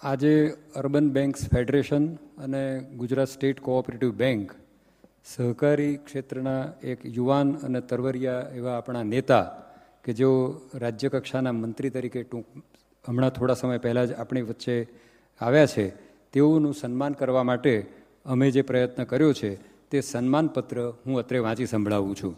આજે urban banks federation અને Gujarat state cooperative bank સહકારી ક્ષેત્રના એક યુવાન અને તરવરિયા એવા આપણા નેતા કે જેઓ રાજ્ય કક્ષાના મંત્રી તરીકે હમણાં થોડા સમય પહેલાં જ આપણી વચ્ચે આવ્યા છે, તેઓનું સન્માન કરવા માટે અમે જે પ્રયત્ન કર્યો છે તે સન્માનપત્ર હું અત્રે વાંચી સંભળાવું છું.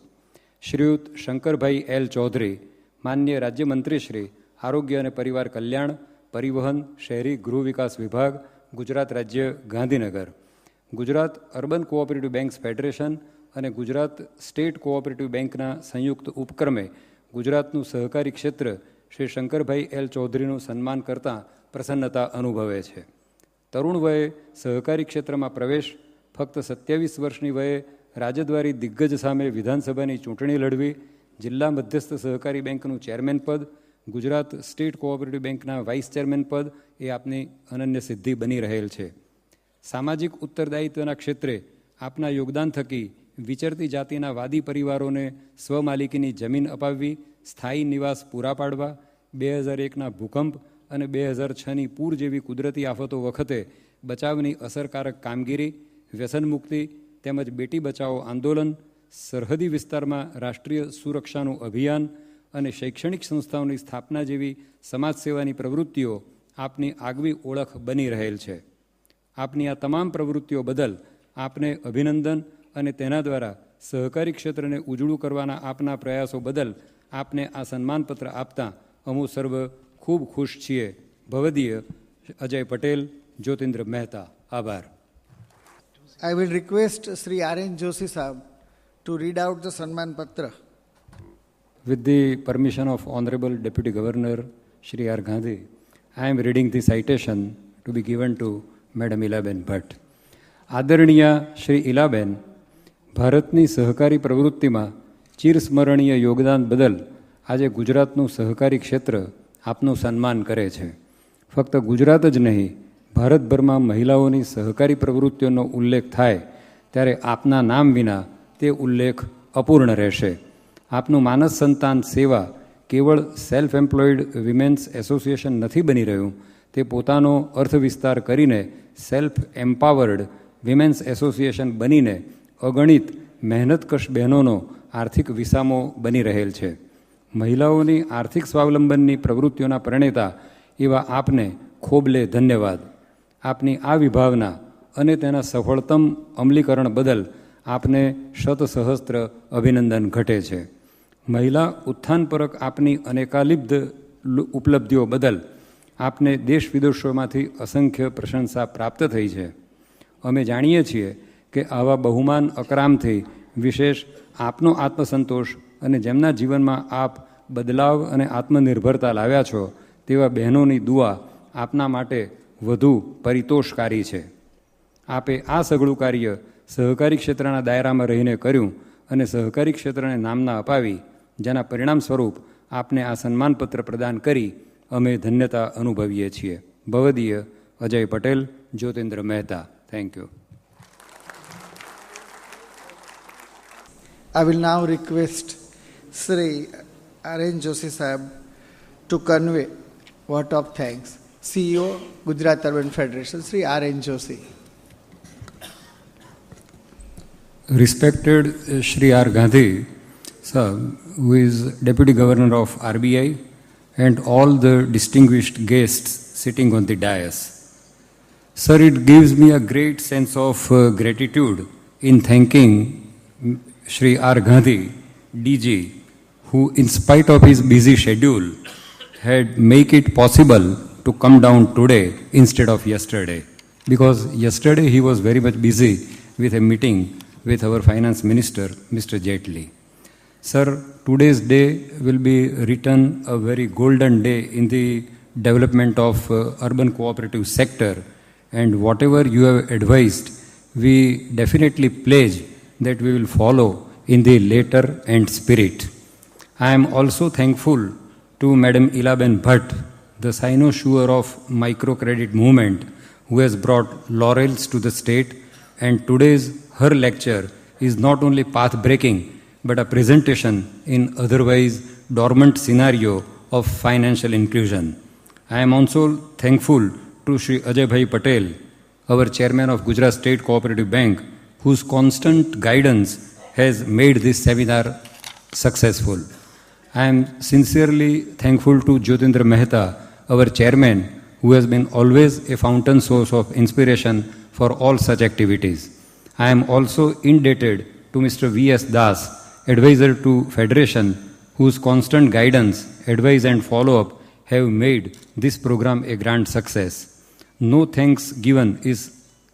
શ્રીયુત શંકરભાઈ એલ ચૌધરી, માનનીય રાજ્યમંત્રી શ્રી, આરોગ્ય અને પરિવાર કલ્યાણ, પરિવહન, શહેરી ગૃહ વિકાસ વિભાગ, ગુજરાત રાજ્ય, Gandhinagar. Gujarat urban cooperative banks federation અને ગુજરાત સ્ટેટ કોઓપરેટિવ બેંકના સંયુક્ત ઉપક્રમે ગુજરાતનું સહકારી ક્ષેત્ર શ્રી શંકરભાઈ એલ ચૌધરીનું સન્માન કરતાં પ્રસન્નતા અનુભવે છે. તરુણ વયે સહકારી ક્ષેત્રમાં પ્રવેશ, ફક્ત 27 વર્ષની વયે રાજદ્વારી દિગ્ગજ સામે વિધાનસભાની ચૂંટણી લડવી, જિલ્લા મધ્યસ્થ સહકારી બેંકનું ચેરમેન પદ, ગુજરાત સ્ટેટ કોઓપરેટિવ બેંકના વાઇસ ચેરમેન પદ એ આપની અનન્ય સિદ્ધિ બની રહેલ છે. સામાજિક ઉત્તરદાયિત્વના ક્ષેત્રે આપના યોગદાન થકી વિચરતી જાતિના વાદી પરિવારોને સ્વમાલિકીની જમીન અપાવવી, સ્થાયી નિવાસ પૂરા પાડવા, 2001ના ભૂકંપ અને 2006ની પૂર જેવી કુદરતી આફતો વખતે બચાવની અસરકારક કામગીરી, વ્યસન મુક્તિ તેમજ બેટી બચાવો આંદોલન, સરહદી વિસ્તારમાં રાષ્ટ્રીય સુરક્ષાનું અભિયાન અને શૈક્ષણિક સંસ્થાઓની સ્થાપના જેવી સમાજ સેવાની પ્રવૃત્તિઓ આપની આગવી ઓળખ બની રહેલ છે. આપની આ તમામ પ્રવૃત્તિઓ બદલ આપને અભિનંદન અને તેના દ્વારા સહકારી ક્ષેત્રને ઉજળું કરવાના આપના પ્રયાસો બદલ આપને આ સન્માનપત્ર આપતા અમુ સર્વ ખૂબ ખુશ છીએ. ભવદીય અજય પટેલ, જ્યોતિન્દ્ર મહેતા. આભાર. I will request Sri R.N. Joshi Sahab to read out the Sanman Patra. With the permission of Honorable Deputy Governor Shri R. Gandhi, I am reading the citation to be given to Madam Ilaben Bhatt. આદરણીય શ્રી ઇલાબેન, ભારતની સહકારી પ્રવૃત્તિમાં ચિરસ્મરણીય યોગદાન બદલ આજે ગુજરાતનું સહકારી ક્ષેત્ર આપનું સન્માન કરે છે. ફક્ત ગુજરાત જ નહીં, ભારતભરમાં મહિલાઓની સહકારી પ્રવૃત્તિઓનો ઉલ્લેખ થાય ત્યારે આપના નામ વિના તે ઉલ્લેખ અપૂર્ણ રહેશે. આપનું માનસ સંતાન સેવા કેવળ સેલ્ફ એમ્પ્લોયડ વિમેન્સ એસોસિએશન નથી બની રહ્યું, તે પોતાનો અર્થવિસ્તાર કરીને સેલ્ફ એમ્પાવર્ડ વિમેન્સ એસોસિએશન બનીને અગણિત મહેનતકશ બહેનોનો આર્થિક વિસામો બની રહેલ છે. મહિલાઓની આર્થિક સ્વાવલંબનની પ્રવૃત્તિઓના પ્રણેતા એવા આપને ખોબલે ધન્યવાદ. આપની આ વિભાવના અને તેના સફળતમ અમલીકરણ બદલ આપને શત સહસ્ત્ર અભિનંદન ઘટે છે. મહિલા ઉત્થાનપરક આપની અનેકાલિબ્ધ ઉપલબ્ધિઓ બદલ આપને દેશ વિદેશોમાંથી અસંખ્ય પ્રશંસા પ્રાપ્ત થઈ છે. અમે જાણીએ છીએ કે આવા બહુમાન અકરામથી વિશેષ આપનો આત્મસંતોષ અને જેમના જીવનમાં આપ બદલાવ અને આત્મનિર્ભરતા લાવ્યા છો તેવા બહેનોની દુઆ આપના માટે વધુ પરિતોષકારી છે. આપે આ સઘળું કાર્ય સહકારી ક્ષેત્રના દાયરામાં રહીને કર્યું અને સહકારી ક્ષેત્રને નામના અપાવી, જેના પરિણામ સ્વરૂપ આપને આ સન્માનપત્ર પ્રદાન કરી અમે ધન્યતા અનુભવીએ છીએ. ભવદીય Ajay Patel, Jyotindra Mehta. Thank you. I will now request Sri R.N. Joshi Sahab to convey word of thanks. CEO, Gujarat Urban Federation, Sri R.N. Joshi. Respected Shri R. Gandhi Sir, who is Deputy Governor of RBI, and all the distinguished guests sitting on the dais. Sir, it gives me a great sense of gratitude in thanking Shri R. Gandhi, DG, who in spite of his busy schedule had make it possible to come down today instead of yesterday. Because yesterday he was very much busy with a meeting with our Finance Minister, Mr. Jaitley. Sir, today's day will be written a very golden day in the development of urban cooperative sector, and whatever you have advised, we definitely pledge that we will follow in the letter and spirit. I am also thankful to Madam Ilaben Bhatt, the cynosure of microcredit movement, who has brought laurels to the state, and today's her lecture is not only path-breaking but a presentation in otherwise dormant scenario of financial inclusion. I am also thankful to Shri Ajay Bhai Patel, our chairman of Gujarat State Cooperative Bank, whose constant guidance has made this seminar successful. I am sincerely thankful to Jyotindra Mehta, our chairman, who has been always a fountain source of inspiration for all such activities. I am also indebted to Mr. V.S. Das, advisor to Federation, whose constant guidance, advice and follow-up have made this program a grand success. No thanks given is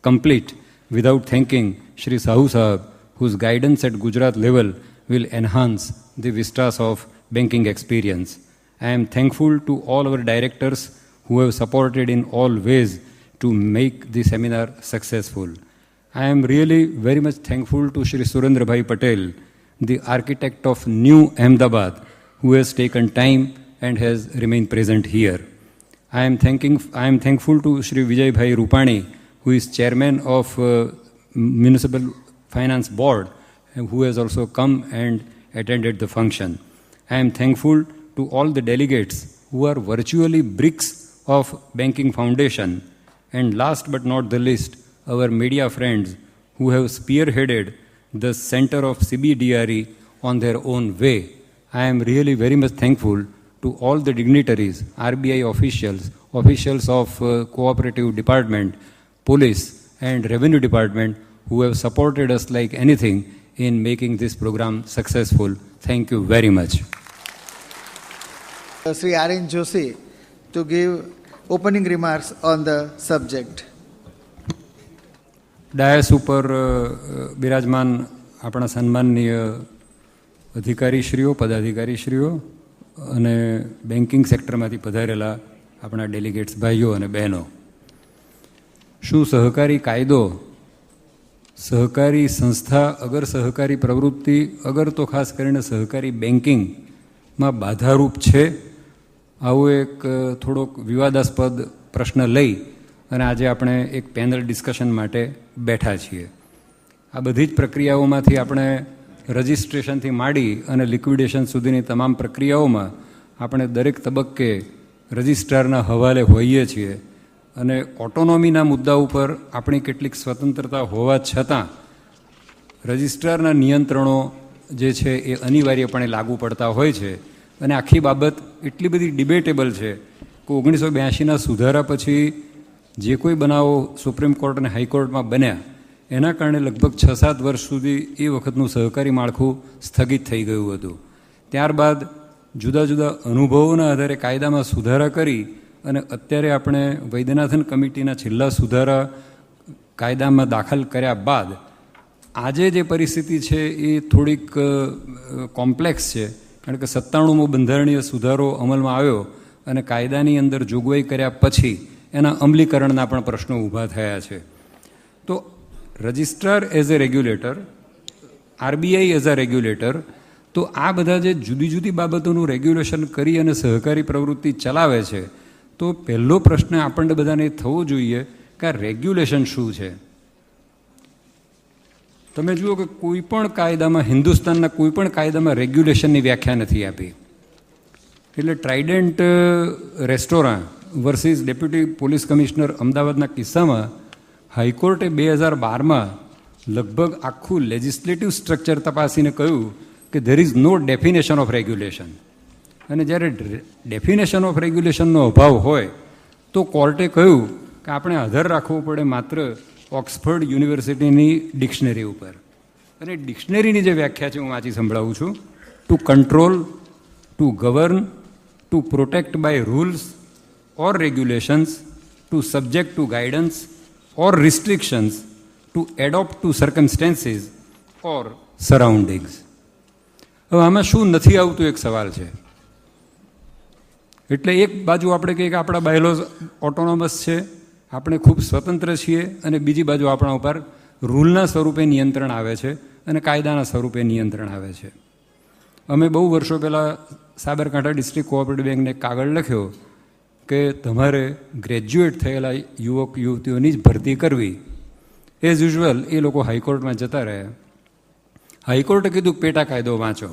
complete without thanking Shri Sahu Sahab, whose guidance at Gujarat level will enhance the vistas of banking experience. I am thankful to all our directors who have supported in all ways to make the seminar successful. I am really very much thankful to Shri Surendra Bhai Patel, the architect of New Ahmedabad, who has taken time and has remained present here. I am thankful to Shri Vijay Bhai Rupani, who is chairman of Municipal Finance Board, and who has also come and attended the function. I am thankful to all the delegates who are virtually bricks of Banking Foundation, and last but not the least, our media friends who have spearheaded the center of CBDRE on their own way. I am really very much thankful to all the dignitaries, RBI officials, officials of cooperative department, police and revenue department who have supported us like anything in making this program successful. Thank you very much. Sri R.N. Joshi to give opening remarks on the subject. Dais ઉપર બિરાજમાન આપણા સન્માનનીય અધિકારીશ્રીઓ, પદાધિકારીશ્રીઓ અને banking સેક્ટરમાંથી પધારેલા આપણા delegates ભાઈઓ અને બહેનો, શું સહકારી કાયદો, સહકારી સંસ્થા અગર સહકારી પ્રવૃત્તિ અગર તો ખાસ કરીને સહકારી બેન્કિંગમાં બાધારૂપ છે? આવો એક થોડોક વિવાદાસ્પદ પ્રશ્ન લઈ અને આજે આપણે એક પેનલ ડિસ્કશન માટે બેઠા છીએ. આ બધી જ પ્રક્રિયાઓમાંથી આપણે રજિસ્ટ્રેશનથી માંડી અને લિક્વિડેશન સુધીની તમામ પ્રક્રિયાઓમાં આપણે દરેક તબક્કે રજિસ્ટ્રારના હવાલે હોઈએ છીએ અને ઓટોનોમીના મુદ્દા ઉપર આપણી કેટલીક સ્વતંત્રતા હોવા છતાં રજિસ્ટ્રારના નિયંત્રણો જે છે એ અનિવાર્યપણે લાગુ પડતા હોય છે. અને આખી બાબત એટલી બધી ડિબેટેબલ છે કે 1982ના સુધારા પછી જે કોઈ બનાવો સુપ્રીમ કોર્ટ અને હાઈકોર્ટમાં બન્યા એના કારણે લગભગ 6-7 વર્ષ સુધી એ વખતનું સહકારી માળખું સ્થગિત થઈ ગયું હતું. ત્યારબાદ જુદા જુદા અનુભવોના આધારે કાયદામાં સુધારા કરી અને અત્યારે આપણે વૈદ્યનાથન કમિટીના છેલ્લા સુધારા કાયદામાં દાખલ કર્યા બાદ આજે જે પરિસ્થિતિ છે એ થોડીક કોમ્પ્લેક્સ છે, કારણ કે 97મો બંધારણીય સુધારો અમલમાં આવ્યો અને કાયદાની અંદર જોગવાઈ કર્યા પછી એના અમલીકરણના પણ પ્રશ્નો ઊભા થયા છે. તો registrar as a regulator, RBI as a regulator, તો આ બધા જે જુદી જુદી બાબતોનું રેગ્યુલેશન કરી અને સહકારી પ્રવૃત્તિ ચલાવે છે, તો પહેલો પ્રશ્ન આપણને બધાને થવો જોઈએ કે આ રેગ્યુલેશન શું છે? તમે જુઓ કે કોઈ પણ કાયદામાં, હિન્દુસ્તાનના કોઈ પણ કાયદામાં રેગ્યુલેશનની વ્યાખ્યા નથી આપી. એટલે Trident restaurant versus deputy police commissioner અમદાવાદના કિસ્સામાં હાઈકોર્ટે 2012માં લગભગ આખું લેજિસ્લેટિવ સ્ટ્રક્ચર તપાસીને કહ્યું કે there is no definition of regulation. અને જ્યારે ડેફિનેશન ઓફ રેગ્યુલેશનનો અભાવ હોય તો કોર્ટે કહ્યું કે આપણે આધાર રાખવો પડે માત્ર ઓક્સફર્ડ યુનિવર્સિટીની ડિક્શનરી ઉપર. અને ડિક્શનરીની જે વ્યાખ્યા છે હું વાંચી સંભળાવું છું: to control, to govern, to protect by rules or regulations, to subject to guidance or restrictions, to adopt to circumstances or surroundings. હવે આમાં શું નથી આવતું એક સવાલ છે. એટલે એક બાજુ આપણે કહીએ કે આપણા બાયલોઝ ઓટોનોમસ છે, આપણે ખૂબ સ્વતંત્ર છીએ, અને બીજી બાજુ આપણા ઉપર રૂલના સ્વરૂપે નિયંત્રણ આવે છે અને કાયદાના સ્વરૂપે નિયંત્રણ આવે છે. અમે બહુ વર્ષો પહેલાં સાબરકાંઠા ડિસ્ટ્રિક્ટ કોઓપરેટિવ બેંકને કાગળ લખ્યો કે તમારે ગ્રેજ્યુએટ થયેલા યુવક યુવતીઓની જ ભરતી કરવી. એઝ યુઝ્યુઅલ એ લોકો હાઈકોર્ટમાં જતા રહ્યા. હાઈકોર્ટે કીધું પેટા કાયદો વાંચો.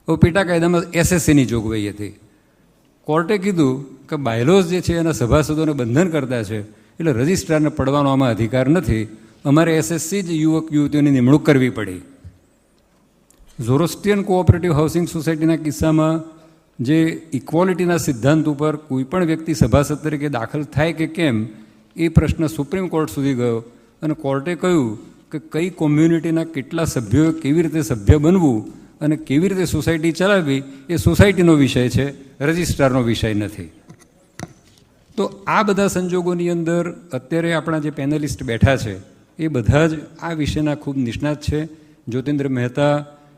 હવે પેટા કાયદામાં એસએસસીની જોગવાઈ હતી. કોર્ટે કીધું કે બાયલોઝ જે છે એના સભાસદોને બંધન કરતા છે, એટલે રજિસ્ટ્રારને પડવાનો આમાં અધિકાર નથી, અમારે એસએસસી જ યુવક યુવતીઓની નિમણૂક કરવી પડી. ઝોરોસ્ટ્રિયન કોઓપરેટિવ હાઉસિંગ સોસાયટીના કિસ્સામાં જે ઇક્વોલિટીના સિદ્ધાંત ઉપર કોઈ પણ વ્યક્તિ સભાસદ તરીકે દાખલ થાય કે કેમ એ પ્રશ્ન સુપ્રીમ કોર્ટ સુધી ગયો અને કોર્ટે કહ્યું કે કઈ કોમ્યુનિટીના કેટલા સભ્યોએ કેવી રીતે સભ્ય બનવું અને કેવી રીતે સોસાયટી ચલાવવી એ સોસાયટીનો વિષય છે, રજિસ્ટ્રારનો વિષય નથી. તો આ બધા સંજોગોની અંદર અત્યારે આપણા જે પેનલિસ્ટ બેઠા છે એ બધા જ આ વિષયના ખૂબ નિષ્ણાત છે. જ્યોતિન્દ્ર મહેતા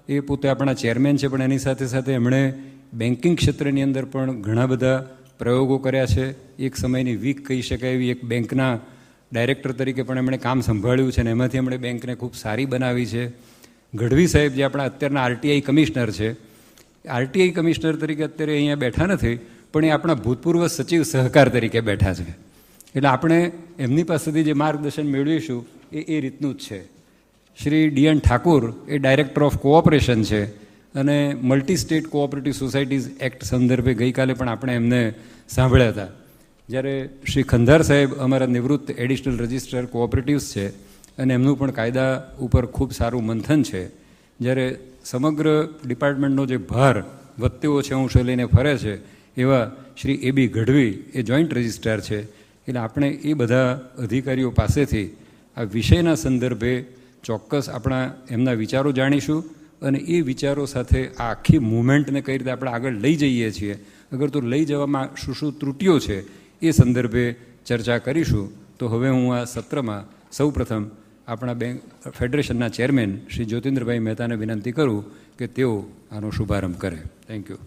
એ પોતે આપણા ચેરમેન છે, પણ એની સાથે સાથે એમણે બેન્કિંગ ક્ષેત્રની અંદર પણ ઘણા બધા પ્રયોગો કર્યા છે. એક સમયની વીક કહી શકાય એવી એક બેંકના ડાયરેક્ટર તરીકે પણ એમણે કામ સંભાળ્યું છે અને એમાંથી એમણે બેંકને ખૂબ સારી બનાવી છે. ગઢવી સાહેબ જે આપણા અત્યારના આરટીઆઈ કમિશનર છે, આરટીઆઈ કમિશનર તરીકે અત્યારે અહીંયા બેઠા નથી, પણ એ આપણા ભૂતપૂર્વ સચિવ સહકાર તરીકે બેઠા છે. એટલે આપણે એમની પાસેથી જે માર્ગદર્શન મેળવીશું એ રીતનું જ છે. Shri DN Thakur A director of cooperation છે અને multi state cooperative societies act સંદર્ભે ગઈકાલે પણ આપણે એમને સાંભળ્યા હતા. જ્યારે શ્રી ખંધાર સાહેબ અમારા નિવૃત્ત એડિશનલ રજિસ્ટ્રાર કોઓપરેટિવ્સ છે અને એમનું પણ કાયદા ઉપર ખૂબ સારું મંથન છે. જ્યારે સમગ્ર ડિપાર્ટમેન્ટનો જે ભાર વધતો છે અંશે લઈને ફરે છે એવા શ્રી એબી ગઢવી એ જોઈન્ટ રજિસ્ટ્રાર છે. એટલે આપણે એ બધા અધિકારીઓ પાસેથી આ વિષયના સંદર્ભે ચોક્કસ આપણા એમના વિચારો જાણીશું અને એ વિચારો સાથે આ આખી મૂવમેન્ટને કઈ રીતે આપણે આગળ લઈ જઈએ છીએ, અગર તો લઈ જવામાં શું શું ત્રુટિઓ છે એ સંદર્ભે ચર્ચા કરીશું. તો હવે હું આ સત્રમાં સૌપ્રથમ આપણા બેંક ફેડરેશનના ચેરમેન શ્રી જ્યોતિન્દ્રભાઈ મહેતાને વિનંતી કરું કે તેઓ આનો શુભારંભ કરે. Thank you.